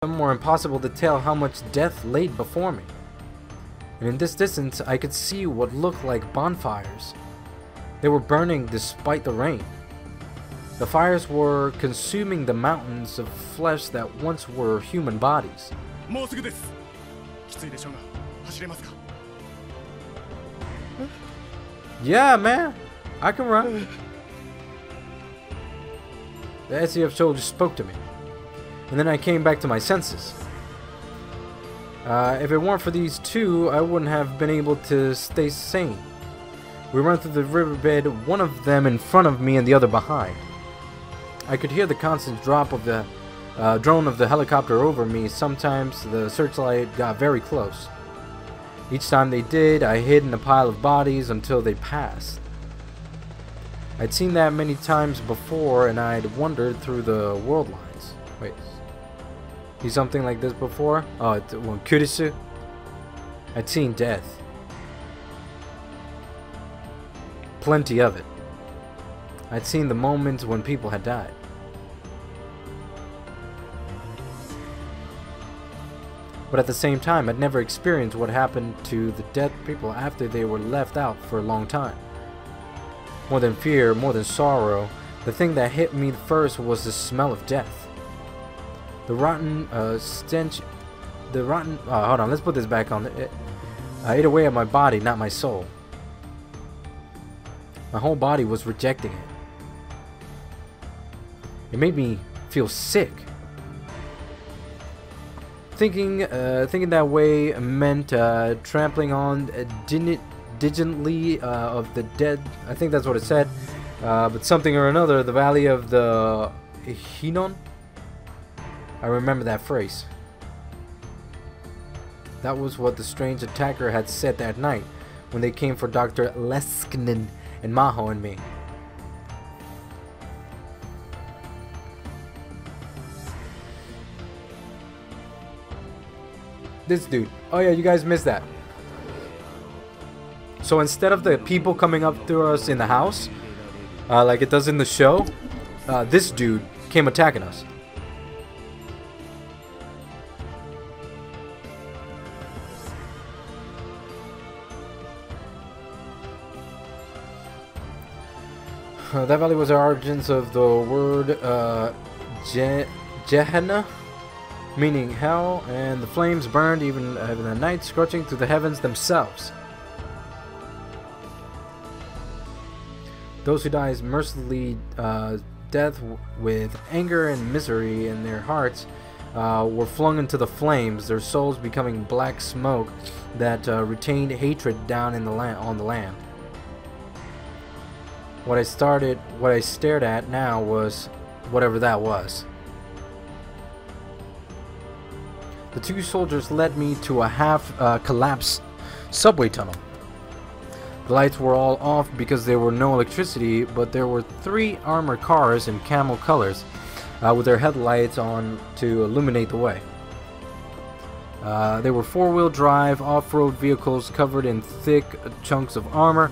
More impossible to tell how much death laid before me. And in this distance, I could see what looked like bonfires. They were burning despite the rain. The fires were consuming the mountains of flesh that once were human bodies. Yeah, man, I can run. The SCF soldier spoke to me, and then I came back to my senses. If it weren't for these two, I wouldn't have been able to stay sane. We ran through the riverbed, one of them in front of me and the other behind. I could hear the constant drop of the drone of the helicopter over me. Sometimes the searchlight got very close. Each time they did, I hid in a pile of bodies until they passed. I'd seen that many times before, and I'd wandered through the world lines. Wait, see something like this before? Oh, Kurisu. I'd seen death. Plenty of it. I'd seen the moments when people had died. But at the same time, I'd never experienced what happened to the dead people after they were left out for a long time. More than fear, more than sorrow, the thing that hit me first was the smell of death. The rotten stench. The rotten. Hold on, let's put this back on. It ate away at my body, not my soul. My whole body was rejecting it. It made me feel sick. Thinking that way meant trampling on diligently of the dead. I think that's what it said. But something or another, the valley of the Hinon. I remember that phrase. That was what the strange attacker had said that night when they came for Dr. Leskinen and Maho and me. This dude. Oh yeah, you guys missed that. So instead of the people coming up to us in the house, like it does in the show, this dude came attacking us. That valley was the origins of the word Gehenna, meaning hell, and the flames burned even in the night, scorching through the heavens themselves. Those who died mercilessly death with anger and misery in their hearts were flung into the flames, their souls becoming black smoke that retained hatred down in the on the land. What I stared at now was whatever that was. The two soldiers led me to a half-collapsed subway tunnel. The lights were all off because there were no electricity, but there were 3 armored cars in camel colors with their headlights on to illuminate the way. They were 4-wheel drive off-road vehicles covered in thick chunks of armor,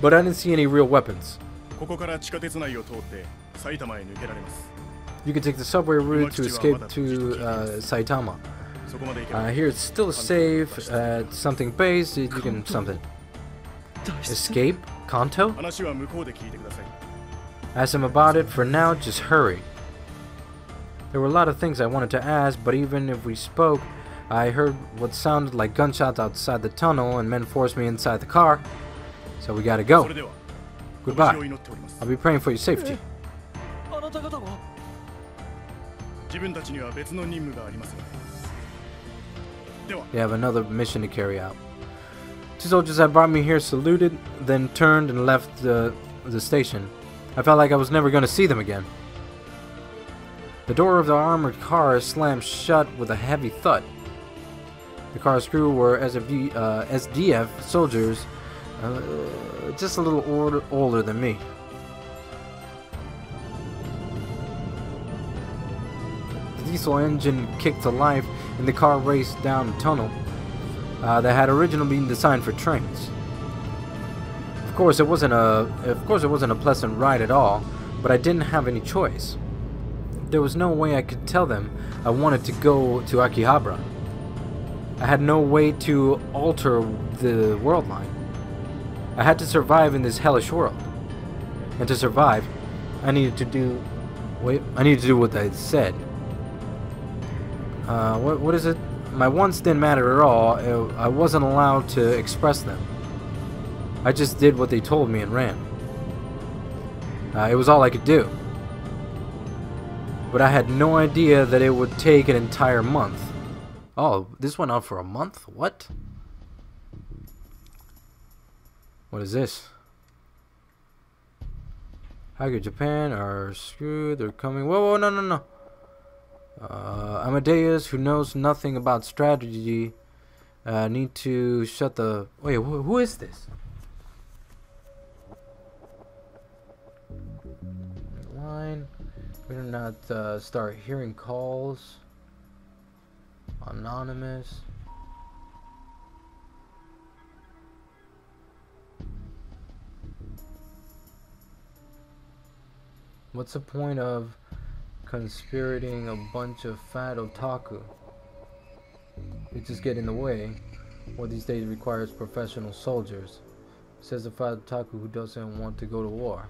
but I didn't see any real weapons. You can take the subway route to escape to Saitama. Here it's still safe at something base. You can something. Escape? Kanto? Ask him about it. For now, just hurry. There were a lot of things I wanted to ask, but even if we spoke, I heard what sounded like gunshots outside the tunnel, and men forced me inside the car. So we gotta go. Goodbye. I'll be praying for your safety. You have another mission to carry out. 2 soldiers that brought me here saluted, then turned and left the station. I felt like I was never going to see them again. The door of the armored car slammed shut with a heavy thud. The car's crew were SDF soldiers, just a little older than me. The diesel engine kicked to life, and the car raced down a tunnel that had originally been designed for trains. Of course, it wasn't a pleasant ride at all, but I didn't have any choice. There was no way I could tell them I wanted to go to Akihabara. I had no way to alter the world line. I had to survive in this hellish world. And to survive, I needed to do what I said. What is it? My wants didn't matter at all. I wasn't allowed to express them. I just did what they told me and ran. It was all I could do. But I had no idea that it would take an entire month. Oh, this went on for a month? What? What is this? Haga Japan are screwed. They're coming. Whoa, no. Amadeus, who knows nothing about strategy, need to shut the... Wait, who is this? Line. We do not start hearing calls. Anonymous. What's the point of conspirating a bunch of fat otaku? They just get in the way. What these days requires professional soldiers. Says the fat otaku who doesn't want to go to war.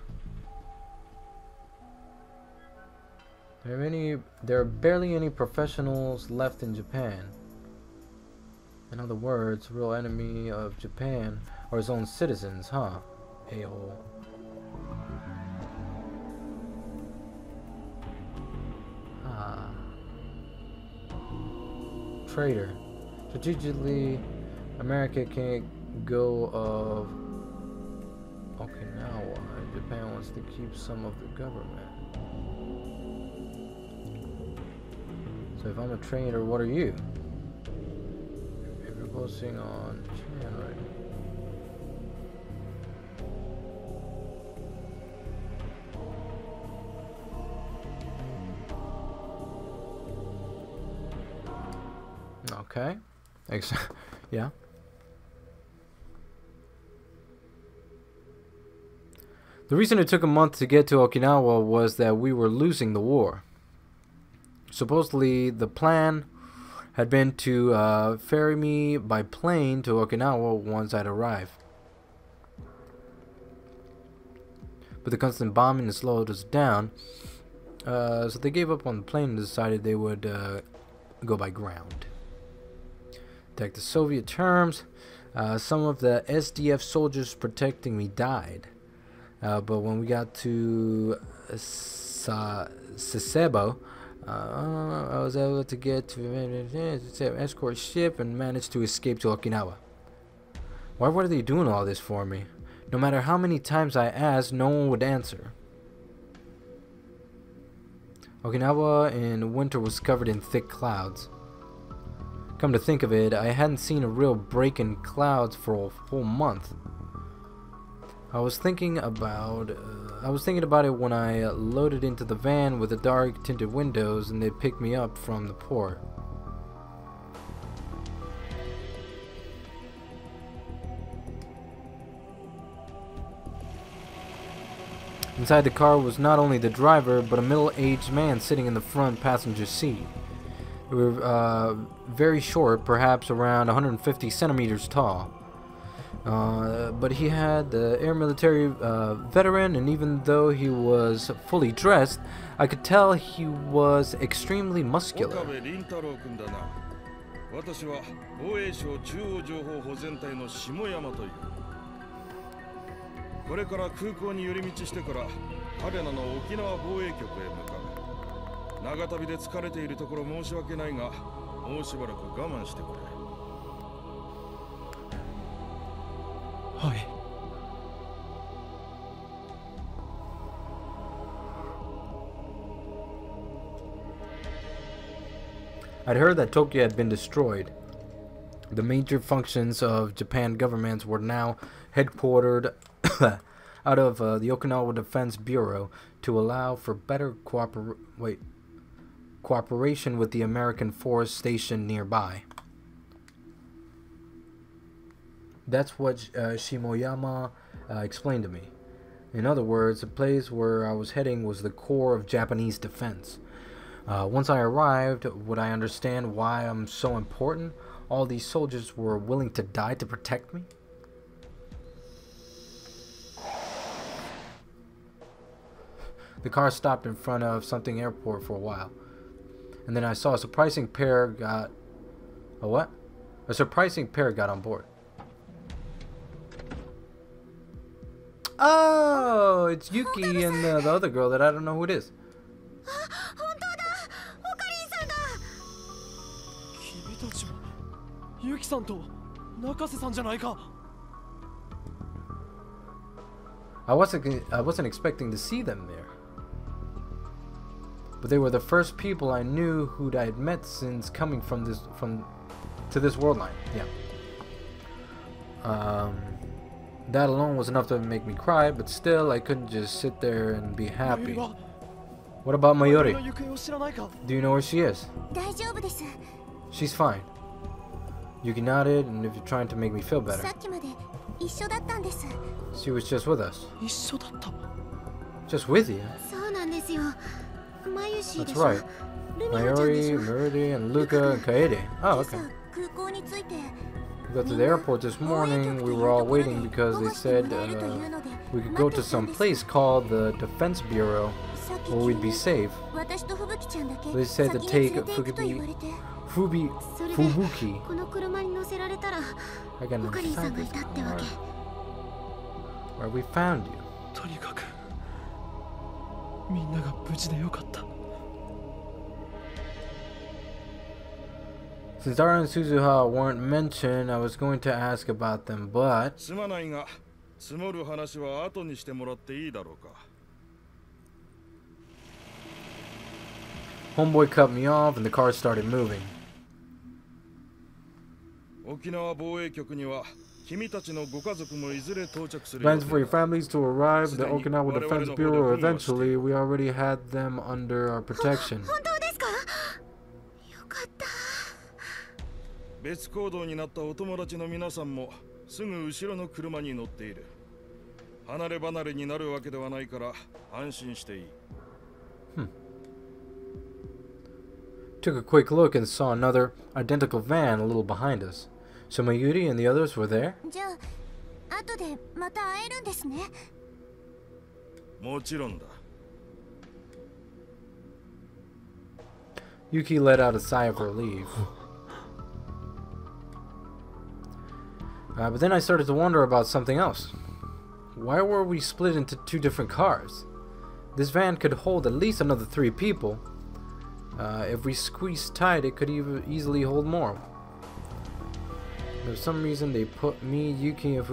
There are barely any professionals left in Japan. In other words, real enemy of Japan are his own citizens, huh? A-hole. Traitor. Strategically, America can't go of Okinawa. Japan wants to keep some of the government. So if I'm a traitor, what are you? If you're posting on Chan, right? Okay. Yeah. The reason it took a month to get to Okinawa was that we were losing the war. Supposedly, the plan had been to ferry me by plane to Okinawa once I'd arrive. But the constant bombing had slowed us down, so they gave up on the plane and decided they would go by ground. Attack the Soviet terms. Some of the SDF soldiers protecting me died. But when we got to Sasebo, I was able to get to an escort ship and managed to escape to Okinawa. Why were they doing all this for me? No matter how many times I asked, no one would answer. Okinawa in winter was covered in thick clouds. Come to think of it, I hadn't seen a real break in clouds for a whole month. I was thinking about it when I loaded into the van with the dark tinted windows and they picked me up from the port. Inside the car was not only the driver, but a middle-aged man sitting in the front passenger seat. We were very short, perhaps around 150 centimeters tall. But he had the air military veteran, and even though he was fully dressed, I could tell he was extremely muscular. I'd heard that Tokyo had been destroyed. The major functions of Japan governments were now headquartered out of the Okinawa Defense Bureau to allow for better cooperation with the American force stationed nearby. That's what Shimoyama explained to me. In other words, the place where I was heading was the core of Japanese defense. Once I arrived, would I understand why I'm so important? All these soldiers were willing to die to protect me? The car stopped in front of something airport for a while. And then I saw a surprising pair got... A what? A surprising pair got on board. Oh, it's Yuki and the other girl that I don't know who it is. I wasn't expecting to see them there. But they were the first people I knew who I had met since coming to this world line. Yeah. That alone was enough to make me cry, but still I couldn't just sit there and be happy. What about Mayuri? Do you know where she is? She's fine. Yuki nodded, and if you're trying to make me feel better. She was just with us. Just with you? That's right. Mayuri, Murdy, and Luca, and Kaede. Oh, okay. We got to the airport this morning. We were all waiting because they said we could go to some place called the Defense Bureau where we'd be safe. They said to take Fubuki. I got inside this car where we found you. Since Dara and Suzuha weren't mentioned, I was going to ask about them, but... Homeboy cut me off and the car started moving. Plans for your families to arrive at the Okinawa Defense Bureau eventually. We already had them under our protection. Took a quick look and saw another identical van a little behind us. So Mayuri and the others were there? Yuki let out a sigh of relief. But then I started to wonder about something else. Why were we split into two different cars? This van could hold at least another 3 people. If we squeezed tight, it could easily hold more. For some reason, they put me, Yuki, and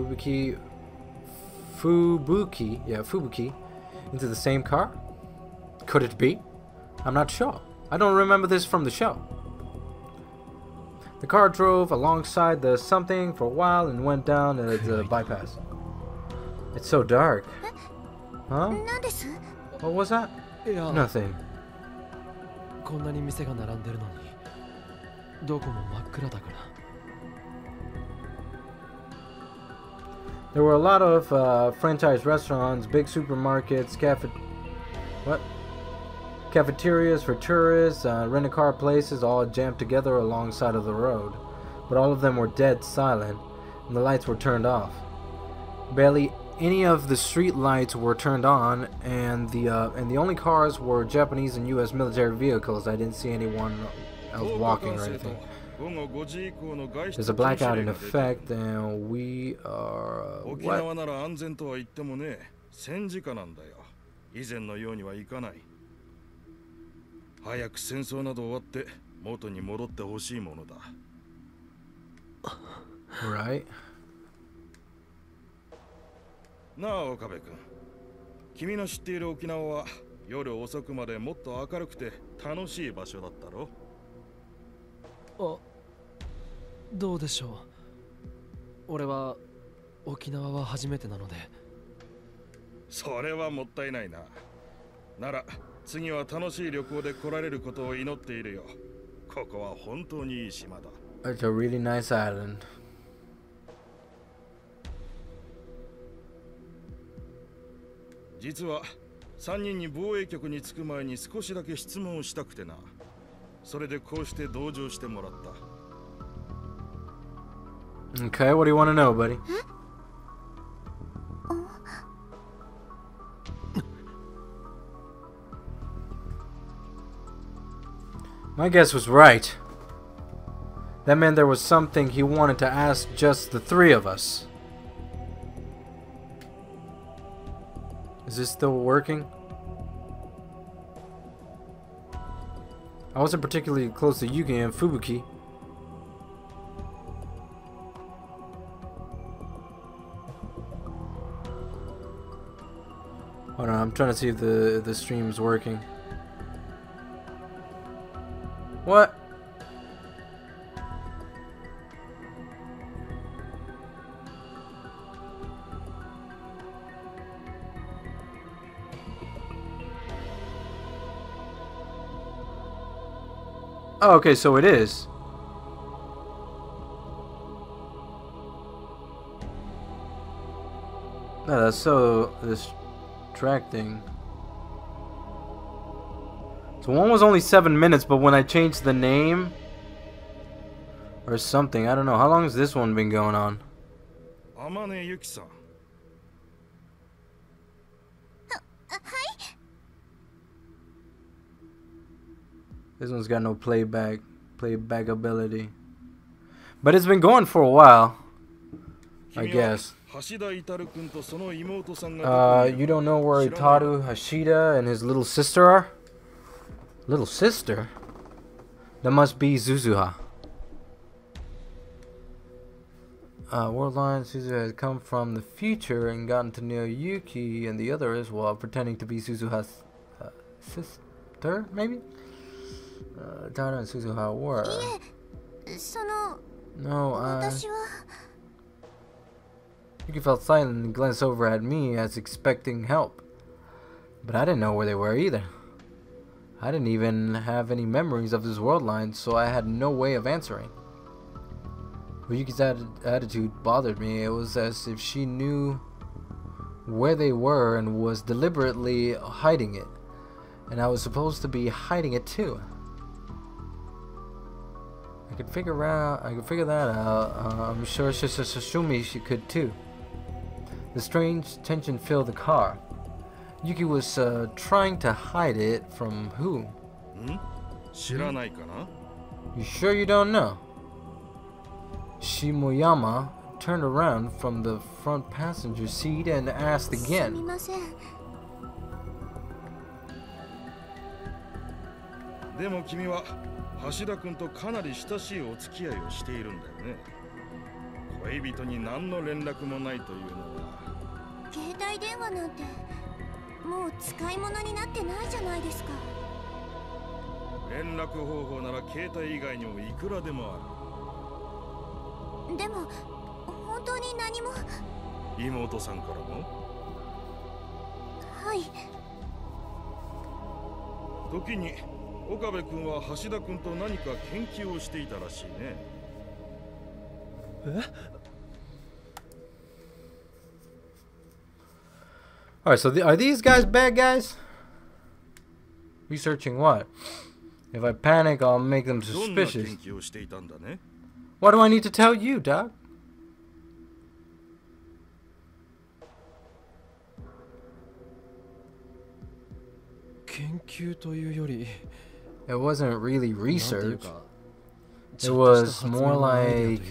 Fubuki into the same car? Could it be? I'm not sure. I don't remember this from the show. The car drove alongside the something for a while and went down the bypass. It's so dark. Huh? What was that? Nothing. There were a lot of franchise restaurants, big supermarkets, cafeterias for tourists, rent-a-car places, all jammed together alongside of the road. But all of them were dead silent, and the lights were turned off. Barely any of the street lights were turned on, and the only cars were Japanese and U.S. military vehicles. I didn't see anyone else walking or anything. There's a blackout in effect, and we are... what? Right. Now, Okabe-kun. 君の知っている沖縄は夜遅くまでもっと明るくて楽しい場所だったろ？あ、どうでしょう。俺は沖縄は初めてなので。それはもったいないな。なら次は楽しい旅行で来られることを祈っているよ。ここは本当にいい島だ。It's a really nice island. 実は3人に防衛局に着く前に少しだけ質問をしたくてな。それでこうして同情してもらった。Okay, what do you want to know, buddy? My guess was right. That meant there was something he wanted to ask just the three of us. Is this still working? I wasn't particularly close to Yuki and Fubuki. Hold on, I'm trying to see if the stream's working. What? Oh, okay, so it is. No, that's so distracting. So one was only 7 minutes, but when I changed the name or something, I don't know. How long has this one been going on? Amane Yuki-san. This one's got no playback ability. But it's been going for a while, I guess. You don't know where Itaru Hashida and his little sister are? Little sister? That must be Suzuha. Worldline Suzuha has come from the future and gotten to know Yuki and the others while pretending to be Suzuha's sister, maybe? Itaru and Suzuha were. No, Yuki felt silent and glanced over at me as expecting help. But I didn't know where they were either. I didn't even have any memories of this world line, so I had no way of answering. But Yuki's attitude bothered me. It was as if she knew where they were and was deliberately hiding it. And I was supposed to be hiding it too. I could figure that out. I'm sure Shishumi she could too. The strange tension filled the car. Yuki was trying to hide it from who? You sure you don't know? Shimoyama turned around from the front passenger seat and asked again. Alright, so are these guys bad guys? Researching what? If I panic, I'll make them suspicious. Why do I need to tell you, Doc? It wasn't really research. It was more like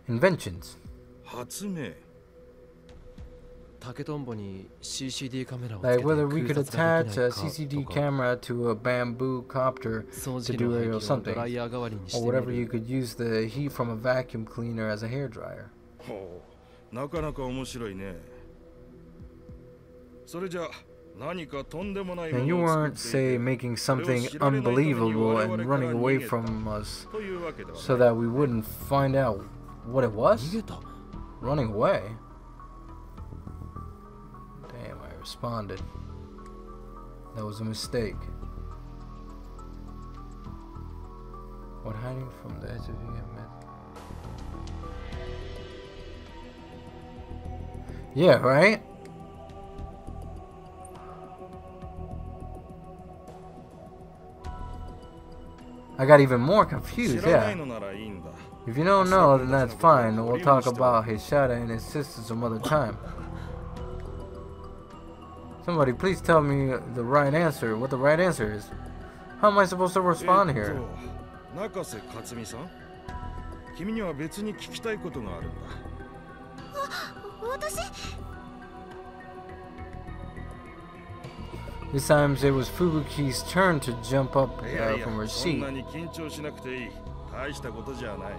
inventions. Like whether we could attach a CCD camera to a bamboo copter to do it or something. Or whatever, you could use the heat from a vacuum cleaner as a hairdryer. And you weren't, say, making something unbelievable and running away from us so that we wouldn't find out what it was? Running away? Damn, I responded. That was a mistake. What, hiding from the edge of the Yeah, right? I got even more confused, 知らな yeah. いのならいいんだ。 If you don't know, then that's fine. We'll talk about Hishada and his sister some other time. Somebody please tell me the right answer, what the right answer is. How am I supposed to respond here? 中瀬克美さん、君には別に聞きたいことがあるんだ。私 This time it was Fubuki's turn to jump up いやいや、 from her そん seat. なに緊張しなくていい。大したことじゃない。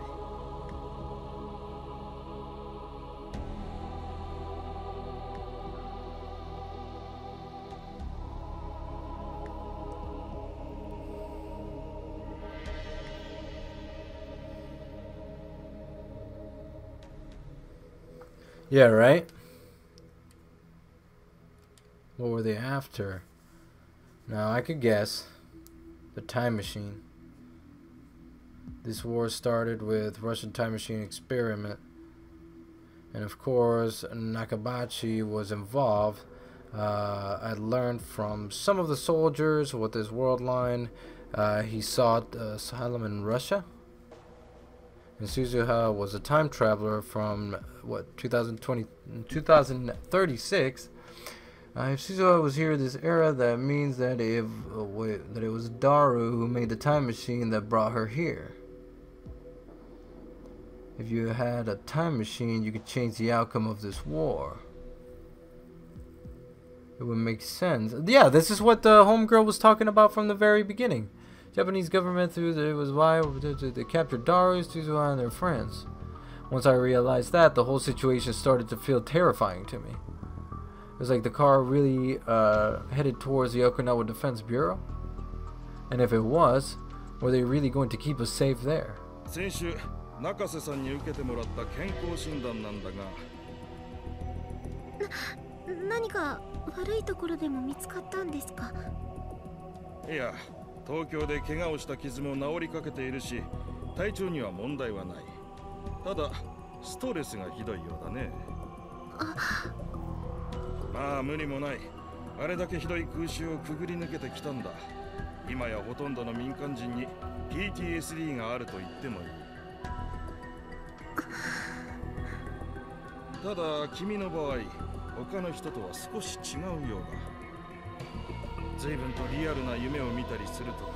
Yeah, right? What were they after? Now I could guess. The time machine. This war started with Russian time machine experiment. And of course, Nakabachi was involved. I learned from some of the soldiers with his world line. He sought asylum in Russia. And Suzuha was a time traveler from 2036. If Suzuha was here this era, that means that it was Daru who made the time machine that brought her here. If you had a time machine, you could change the outcome of this war. It would make sense. Yeah, this is what the homegirl was talking about from the very beginning. Japanese government they captured Daru, Suzuha, and their friends. Once I realized that, the whole situation started to feel terrifying to me. It was like the car really headed towards the Okinawa Defense Bureau. And if it was, were they really going to keep us safe there? 先週、中瀬さんに受けてもらった健康診断なんだが。何か悪いところでも見つかったんですか？いや、東京で怪我をした傷も治りかけているし、体調には問題はない。ただ、ストレスがひどいようだね。まあ無理もない。あれだけひどい空襲をくぐり抜けてきたんだ。今やほとんどの民間人に PTSD があると言ってもいい。ただ君の場合、他の人とは少し違うようだ。随分とリアルな夢を見たりするとか。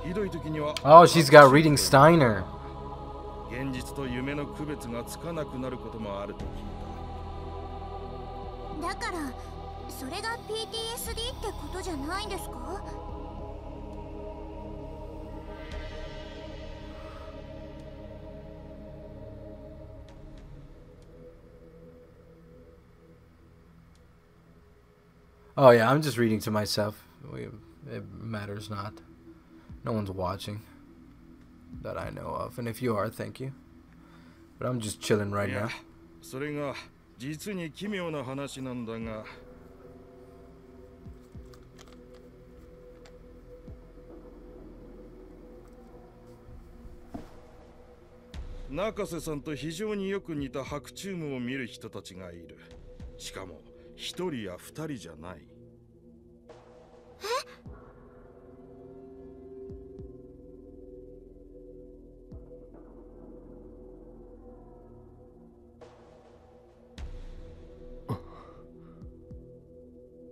ひどい時には Oh, she's got reading Steiner. 現実と夢の区別がつかなくなることもあると聞いた。だからそれが PTSD ってことじゃないんですか？ Oh yeah, I'm just reading to myself. It matters not. No one's watching that I know of. And if you are, thank you. But I'm just chilling right now. それが実に奇妙な話なんだが。中瀬さんと非常によく似た白チュームを見る人たちがいる。しかも一人や二人じゃない。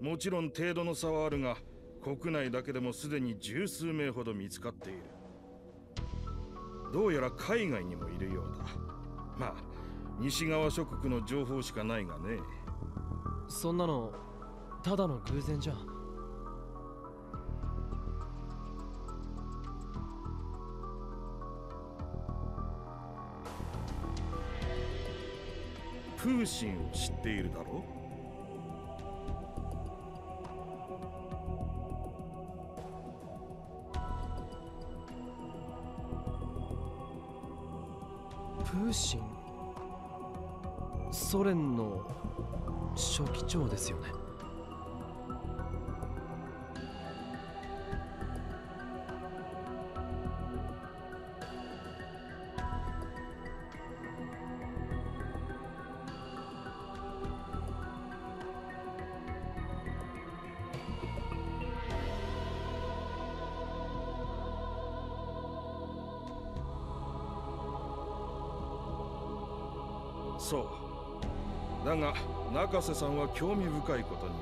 もちろん程度の差はあるが、国内だけでもすでに十数名ほど見つかっている。どうやら海外にもいるようだ。まあ、西側諸国の情報しかないがね。そんなのただの偶然じゃ。プーシンを知っているだろう。プーシン、ソ連の書記長ですよね。そうだが中瀬さんは興味深いことに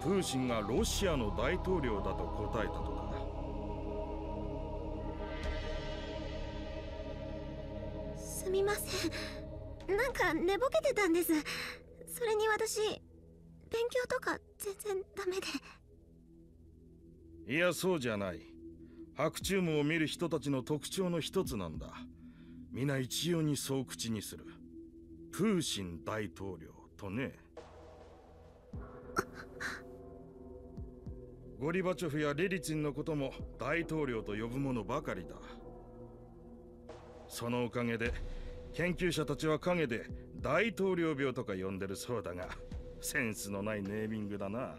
プーチンがロシアの大統領だと答えたとかすみません、なんか寝ぼけてたんです。それに私勉強とか全然ダメで。いやそうじゃない。白チュームを見る人たちの特徴の一つなんだ。皆一様にそう口にする。プーチン大統領とね。ゴリバチョフやレリツィンのことも大統領と呼ぶものばかりだ。そのおかげで研究者たちは陰で大統領病とか呼んでるそうだが、センスのないネーミングだな。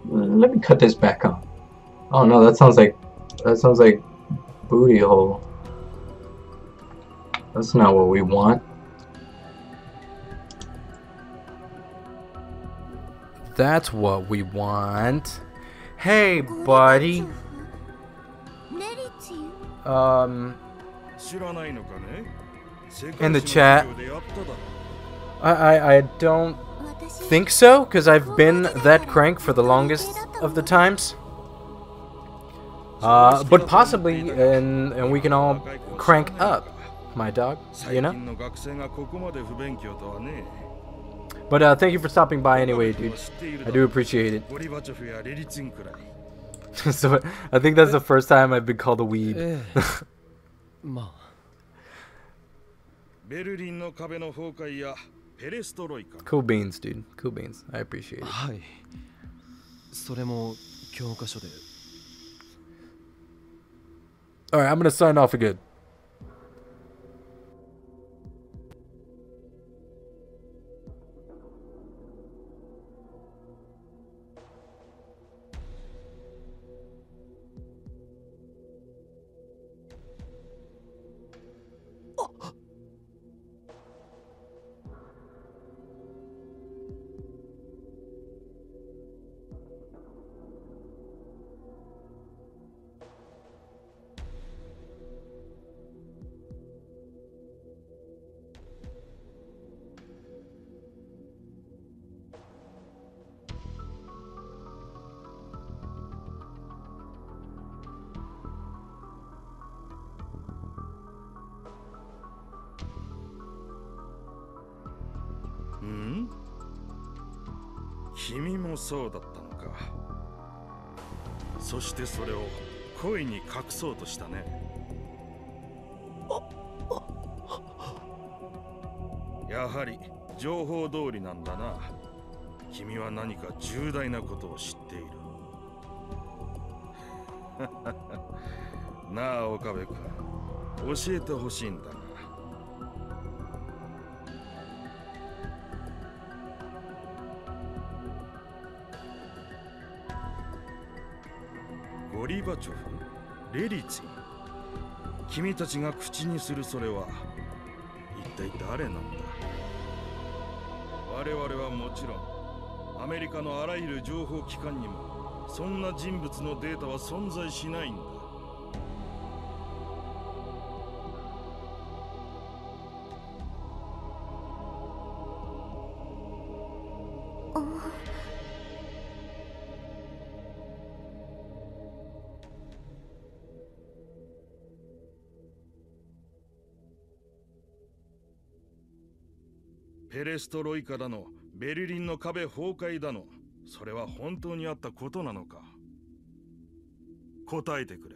Let me cut this back on. Oh no, that sounds like booty hole. That's not what we want. That's what we want. Hey, buddy. In the chat. I don't think so, because I've been that crank for the longest of the times. But possibly, and we can all crank up, my dog, you know? But thank you for stopping by anyway, dude. I do appreciate it. So I think that's the first time I've been called a weeb. Cool beans, dude. Cool beans. I appreciate it. Alright, I'm gonna sign off again.ん？君もそうだったのか。そしてそれを恋に隠そうとしたね。やはり情報通りなんだな。君は何か重大なことを知っている。なあ岡部君、教えてほしいんだが。ゴリバチョフ、レリツィン、君たちが口にするそれは一体誰なんだ。我々はもちろんアメリカのあらゆる情報機関にもそんな人物のデータは存在しないんだ。ペレストロイカだの、ベルリンの壁崩壊だの、それは本当にあったことなのか。答えてくれ。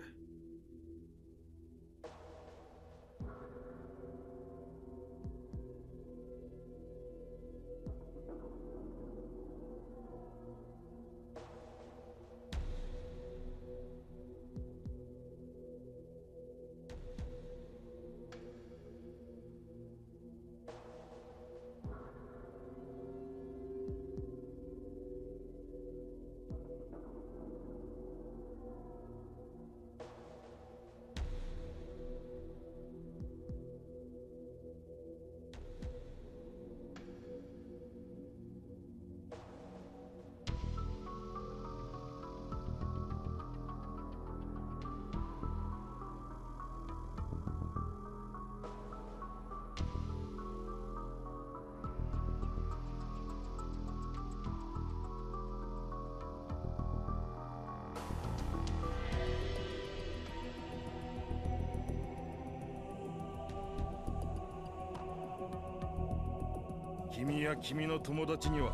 君や君の友達には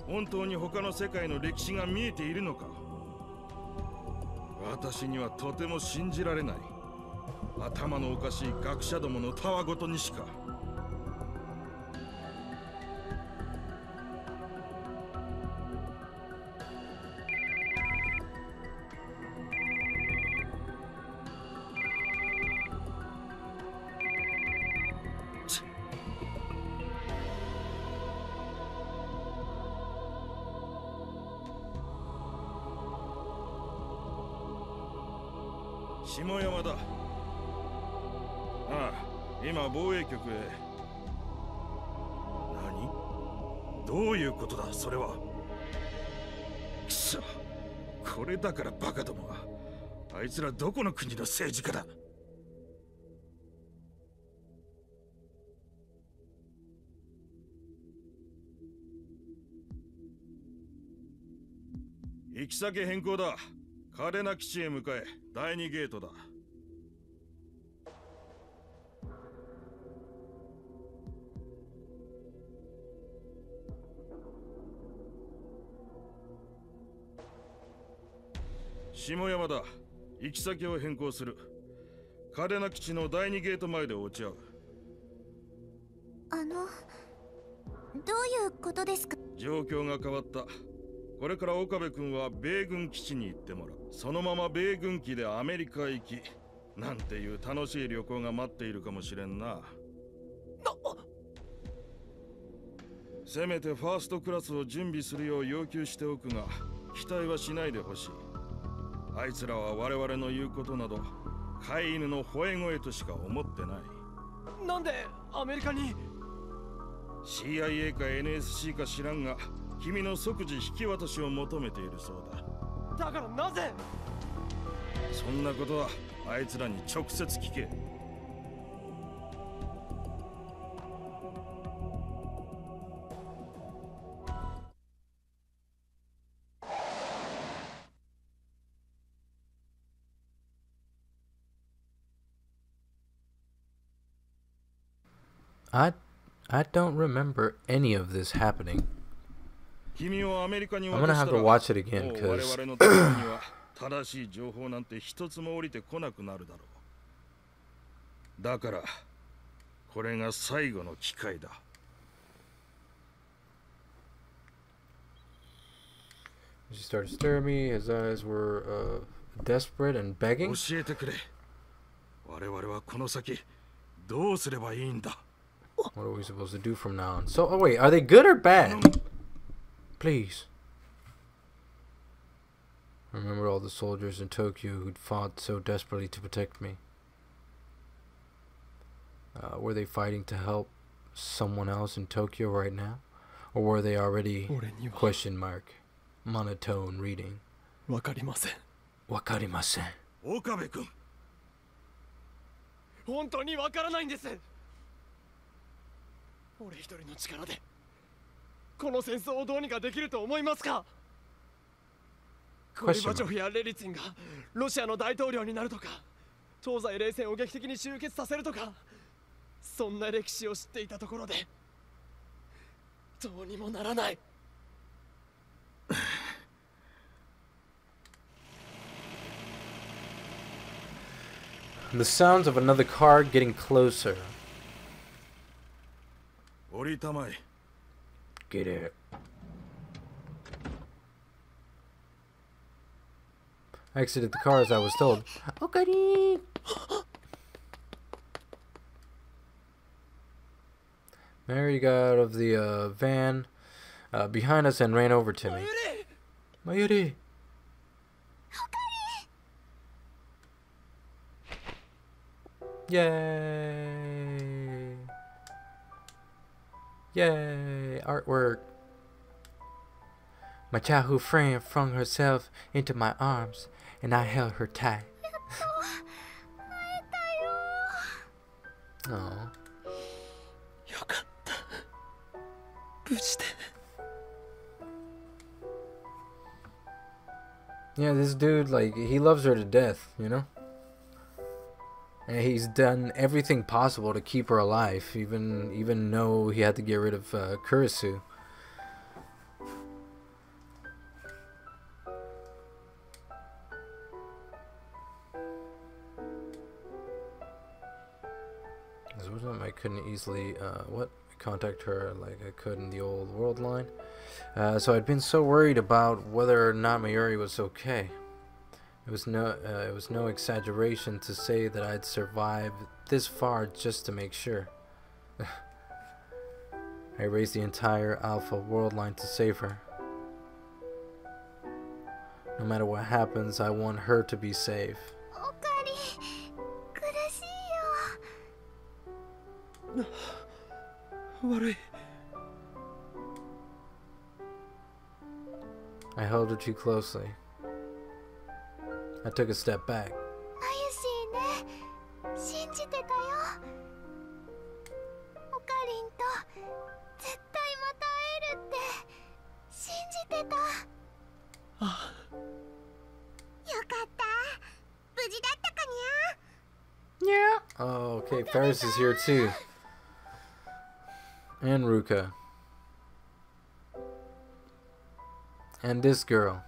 本当に他の世界の歴史が見えているのか。私にはとても信じられない。頭のおかしい学者どものたわごとにしか。下山だ。ああ、今防衛局へ。何？どういうことだそれは。くそ、これだからバカどもは。あいつらどこの国の政治家だ。行き先変更だ。嘉手納基地へ向かえ。第2ゲートだ。下山だ。行き先を変更する。嘉手納基地の第2ゲート前で落ち合う。どういうことですか？状況が変わった。これから岡部君は米軍基地に行ってもらう。そのまま米軍機でアメリカへ行き、なんていう楽しい旅行が待っているかもしれんな。せめてファーストクラスを準備するよう要求しておくが、期待はしないでほしい。あいつらは我々の言うことなど飼い犬の吠え声としか思ってない。なんでアメリカに？ CIA か NSC か知らんが、君の即時引き渡しを求めているそうだ。だからなぜ？そんなことはあいつらに直接聞け。I don't remember any of this happening. 君をアメリカに I'm gonna 渡し have た to ら、 watch it も again う我 because 々のところには正しい情報なんて一つも降りてこなくなるだろう。だからこれが最後の機会だ。he started staring at me. His eyes were desperate and begging. 教えてくれ。我々はこの先どうすればいいんだ。 What are we supposed to do from now on? So, oh wait, are they good or bad? Please. I remember all the soldiers in Tokyo who'd fought so desperately to protect me. Were they fighting to help someone else in Tokyo right now? Or were they already, question mark, monotone reading? わかりません。わかりません。岡部君。本当にわからないんです。俺一人の力でこの戦争をどうにかできると思いますか？ゴリバチョフやレリツィンがロシアの大統領になるとか、東西冷戦を劇的に終結させるとか、そんな歴史を知っていたところでどうにもならない。The sounds of another car getting closer. Get it. I exited the car as I was told. Okay. Mary got out of the van behind us and ran over to me. Mayuri! Yay! Yay! Artwork. My childhood friend flung herself into my arms, and I held her tight. Oh. Yeah, this dude, like, he loves her to death, you know? And he's done everything possible to keep her alive, even though he had to get rid of Kurisu. I couldn't easily contact her like I could in the old world line. So I'd been so worried about whether or not Mayuri was okay. It was no exaggeration to say that I'd survived this far just to make sure. I raised the entire Alpha world line to save her. No matter what happens, I want her to be safe. I held her too closely. I took a step back. Yeah. Oh, okay. Ferris is here too. And Ruka. And this girl.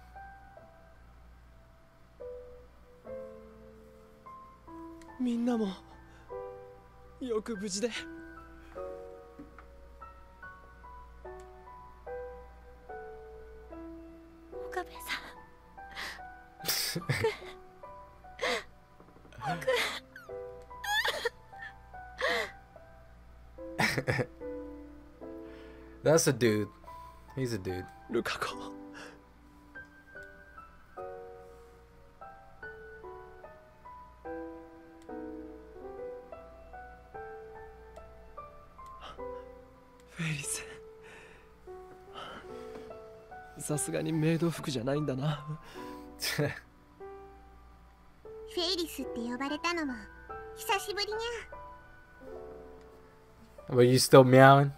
That's a dude. He's a dude. Lukako. Ferris. さすがにメイド服じゃないんだな。フェイリスって呼ばれたのも久しぶりにゃ。But you still meowing?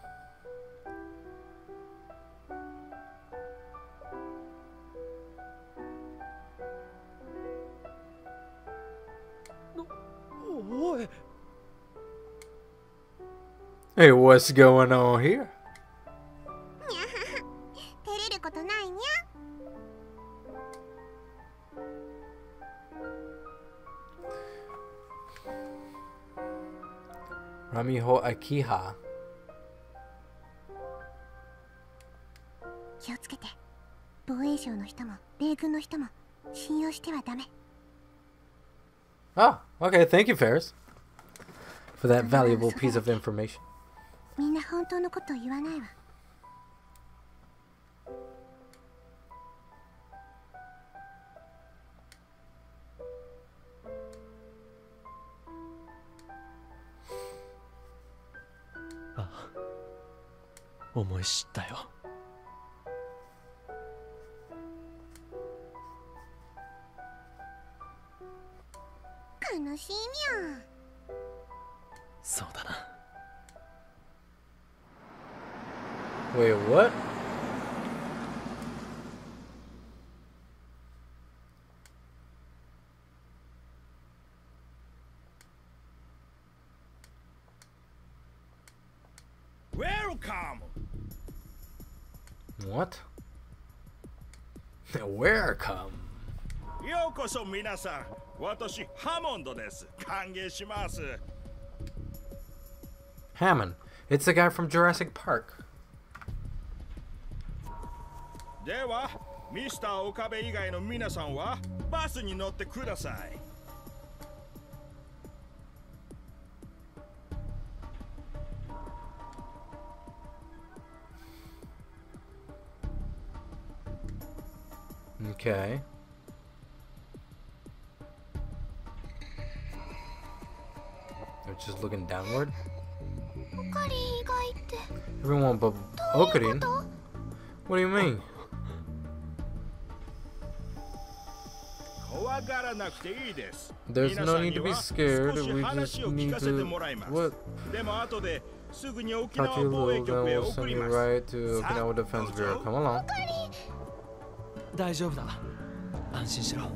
Hey, what's going on here? 照れることないにゃ。Ramiho Akiha. 気をつけて。防衛省の人も米軍の人も信用してはダメ。Oh, okay. Thank you, Ferris, for that valuable piece of information. みんな本当のことを言わないわ。ああ、思い知ったよ。悲しいみゃ。そうだな。Wait, what? Welcome. What? Welcome. ようこそ皆さん。私ハモンドです。歓迎します。Hammond. It's the guy from Jurassic Park. では、ミスター岡部以外の皆さんはバスに乗ってください。Okay. They're just looking downward. Everyone but Okarin? What do you mean? 怖がらなくていいです。 There's no need to be scared. We just need to. What? でも後ですぐに沖 Talk 縄 to you 防衛 little, 局 then へ we'll 送 send り you ます。 right to Okinawa Defense Bureau. Come along. 大丈夫だ。安心しろ。で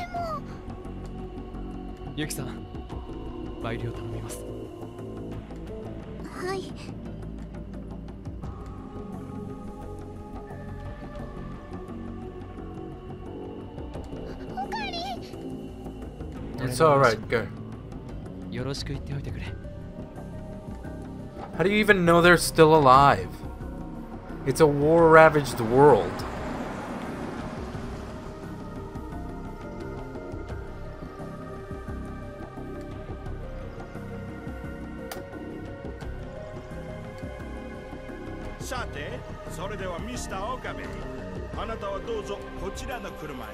も。ユキさん、倍量頼みます。はい。It's alright, go. よろしく言っておいてくれ。 How do you even know they're still alive? It's a war-ravaged world.さて、それではミスター岡部、あなたはどうぞこちらの車へ。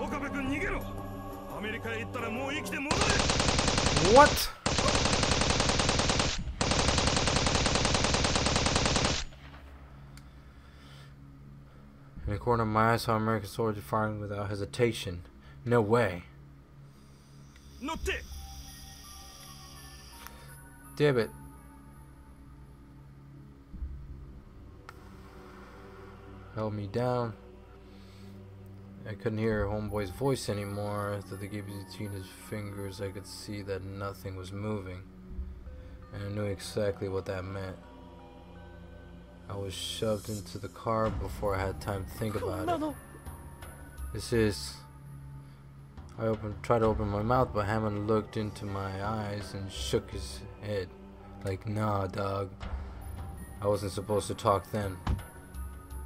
岡部君逃げろ。アメリカへ行ったらもう生きて戻れ。 What? In the corner of my eye, I saw American soldiers firing without hesitation. No way. 乗って。 Damn it. Held me down. I couldn't hear homeboy's voice anymore. Through the gap between his fingers, I could see that nothing was moving. And I knew exactly what that meant. I was shoved into the car before I had time to think about it. This is... I tried to open my mouth, but Hammond looked into my eyes and shook his head. Like, nah, dog. I wasn't supposed to talk then.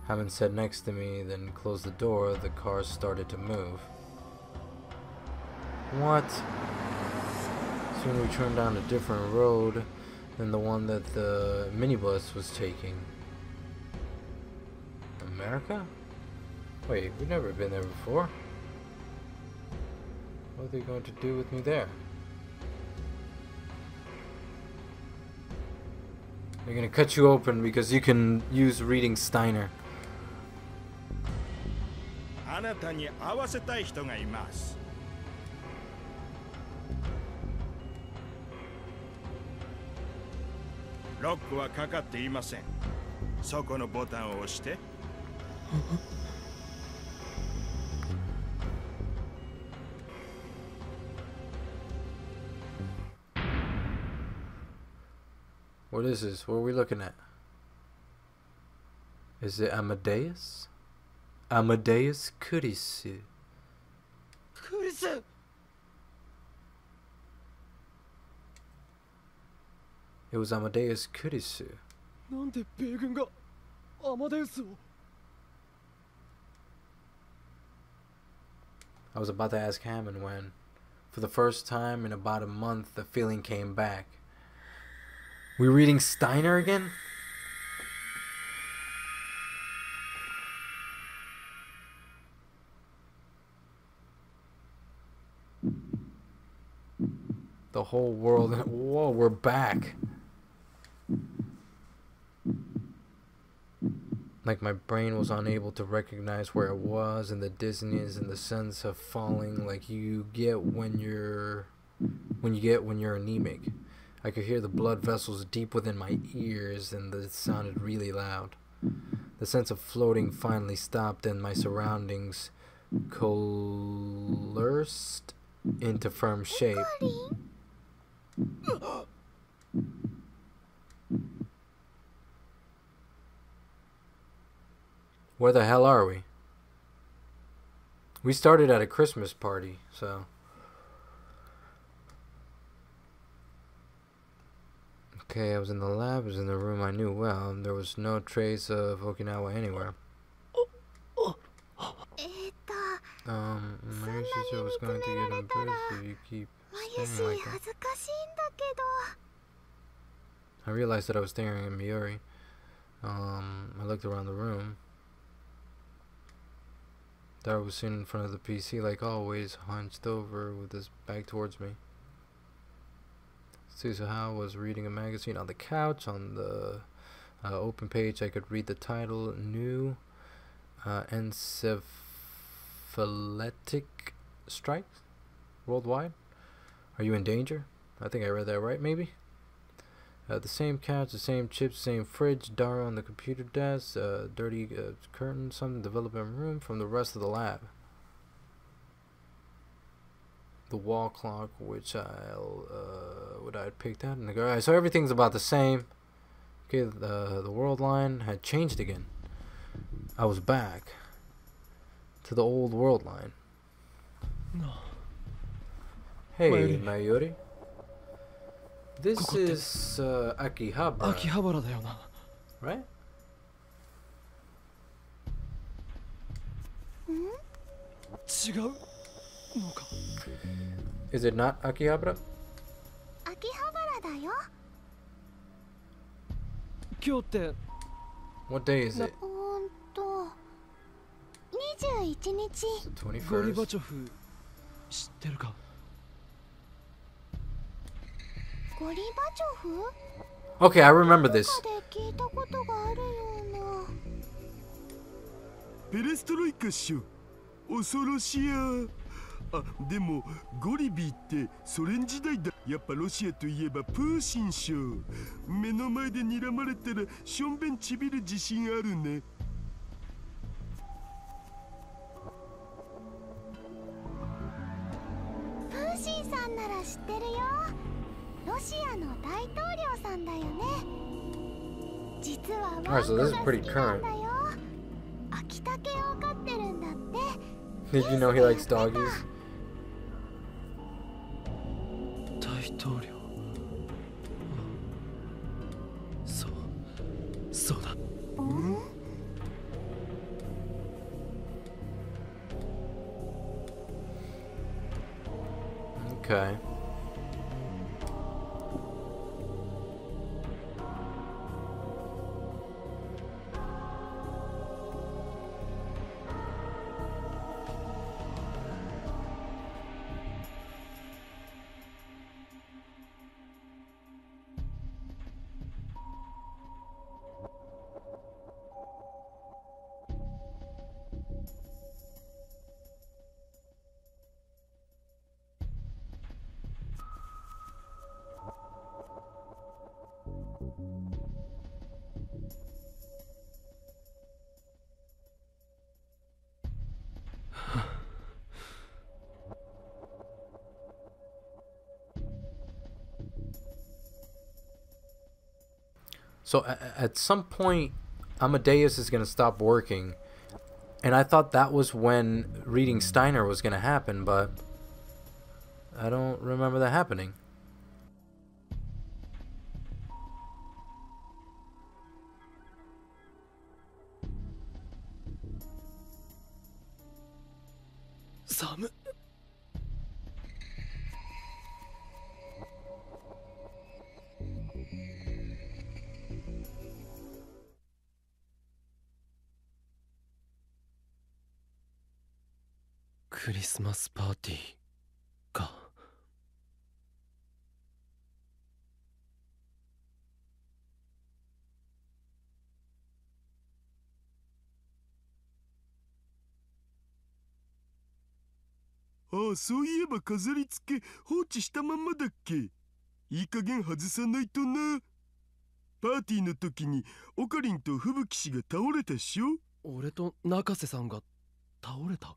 Hammond sat next to me, then closed the door. The car started to move. What? Soon we turned down a different road than the one that the minibus was taking. America? Wait, we've never been there before. What are they going to do with me there? They're gonna cut you open because you can use reading Steiner. あなたに会わせたい人がいます。ロックはかかっていません。そこのボタンを押して。What is this? What are we looking at? Is it Amadeus? Amadeus Kurisu. クリス。 It was Amadeus Kurisu. なんで米軍がアマデウスを。 I was about to ask Hammond when, for the first time in about a month, the feeling came back. We reading Steiner again? The whole world. Whoa, we're back. Like my brain was unable to recognize where it was, and the dizziness and the sense of falling like you get when you're anemic. I could hear the blood vessels deep within my ears, and it sounded really loud. The sense of floating finally stopped, and my surroundings coalesced into firm shape. Where the hell are we? We started at a Christmas party, so... Okay, I was in the lab, I was in the room I knew well, and there was no trace of Okinawa anywhere. My sister was going to get embarrassed if you keep staring like that. I realized that I was staring at Miuri. I looked around the room. Dara was sitting in front of the PC like always, hunched over with his back towards me. Suzuha was reading a magazine on the couch. On the open page I could read the title, New Encephalitic Strikes Worldwide. Are you in danger? I think I read that right, maybe? The same couch, the same chips, same fridge, Dara on the computer desk, dirty curtain, something development room from the rest of the lab. The wall clock, which what I had picked out in the garage. So everything's about the same. Okay, the world line had changed again. I was back to the old world line. No. Hey, Mayuri. This is Akihabara. Akihabara だよな。 Right? 違うのか。 Is it not Akihabara? 秋葉原だよ。今日って What day is it? 21日。 The ゴリバ 21st. チョフ知ってるか。 ゴリバチョフ？ Okay, I remember this. どこかで聞いたことがあるような。ペレストロイカっしょ。恐ろしや。あ、でもゴリビーってソ連時代だ。やっぱロシアといえばプーチンっしょ。目の前で睨まれたらしょんべんちびる自信あるね。プーシンさんなら知ってるよ。ロシアの大統領さんだよね。実はワンコが Alright, so this is 好 pretty きなん current. だよ。秋竹を飼ってるんだって。 Did you know he likes doggies? 大統領。そうだ。 Okay. So at some point, Amadeus is going to stop working. And I thought that was when reading Steiner was going to happen, but I don't remember that happening. Sam. クリスマスパーティーか。ああ、そういえば飾り付け放置したまんまだっけ。いい加減外さないとな。パーティーの時にオカリンと吹雪氏が倒れたっしょ。俺と中瀬さんが倒れた。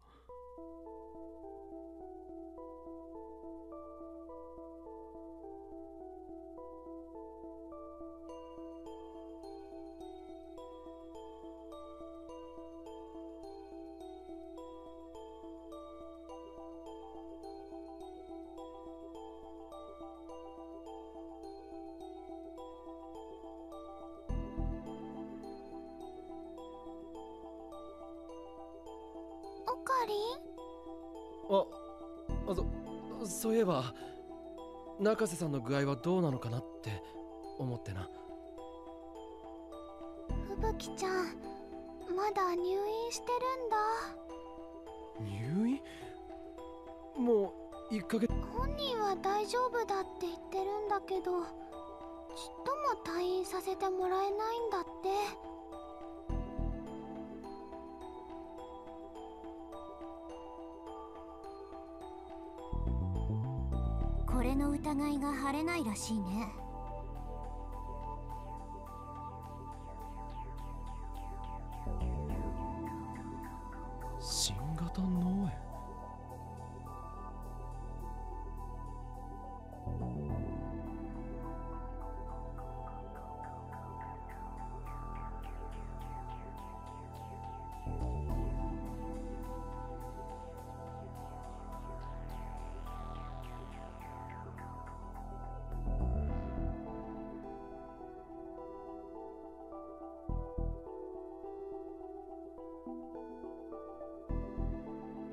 そういえば中瀬さんの具合はどうなのかなって思ってな。吹雪ちゃんまだ入院してるんだ。入院？もう1ヶ月。本人は大丈夫だって言ってるんだけど、ちっとも退院させてもらえないんだって。これの疑いが晴れないらしいね。新型脳炎。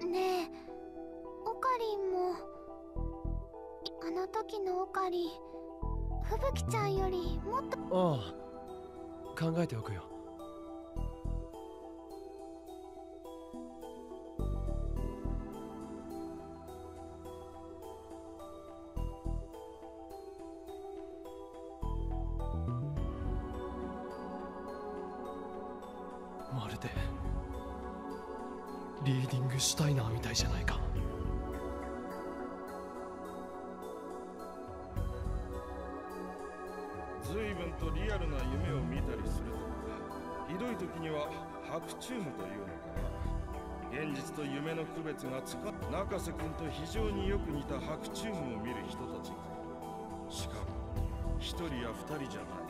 ねえ、オカリンもあの時のオカリン、吹雪ちゃんよりもっと。ああ、考えておくよ。まるでリーディングシュタイナーみたいじゃないか。随分とリアルな夢を見たりするとか、ひどい時には白チュームというのかな。現実と夢の区別がつか中瀬君と非常によく似た白チュームを見る人たちがいる。しかも一人や二人じゃない。